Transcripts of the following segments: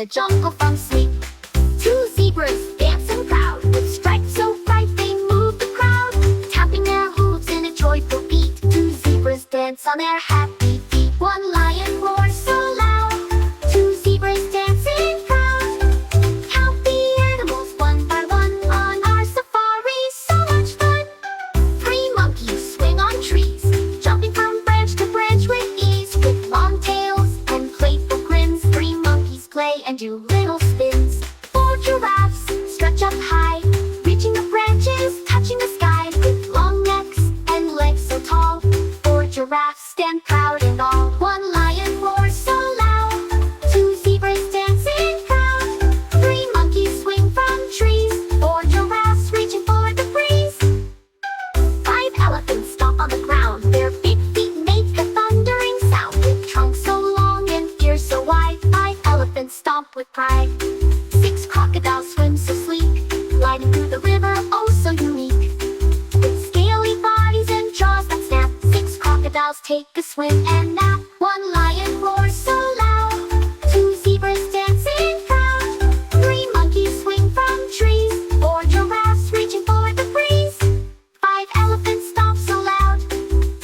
the jungle from sleep. Two zebras dancing proud, with stripes so bright they move the crowd, tapping their hooves in a joyful beat. Two zebras dance on their happy feet. One lion roars so loud, two zebras dancing proud. Count the animals one by one on our safari, so much fun. Three monkeys swing on trees, jumping from branch to branch with ease, with long tails and playful grins. Three monkeys play and do little spins. Four giraffes stretch up high, reaching the branches, touching the sky, with long necks and legs so tall. Four giraffes stand proud and all. One lion roars so loud, two zebras dancing proud. Three monkeys swing from trees, four giraffes reaching for the breeze. Five elephants stomp on the ground, their big feet make a thundering sound, with trunks so long and ears so wide. Five elephants stomp with pride. Six crocodiles swim so sleek, gliding through the river, oh so unique, with scaly bodies and jaws that snap. Six crocodiles take a swim and nap. One lion roars so loud, two zebras dancing proud. Three monkeys swing from trees, four giraffes reaching for the breeze. Five elephants stomp so loud,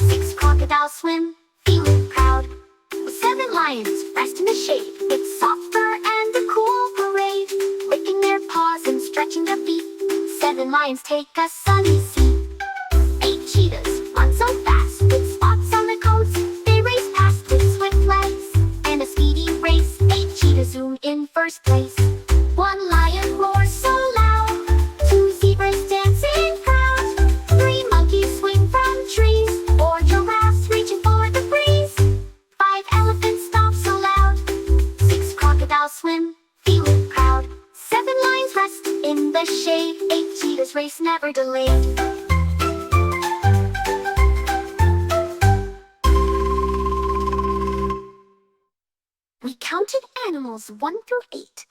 six crocodiles swim, feeling proud. Seven lions rest in the shade, with soft fur and a cool parade, licking their paws and stretching their feet. Seven lions take a sunny seat. Eight cheetahs run so fast, with spots on their coats, they race past with swift legs and a speedy race. Eight cheetahs zoom in first place. One lion roars so loud, two zebras dancing proud. Three monkeys swing from trees, four giraffes reaching for the breeze. Five elephants stomp so loud, six crocodiles swim, feeling proud. Seven lions rest in the shade, eight cheetahs race never delayed. We counted animals 1 through 8.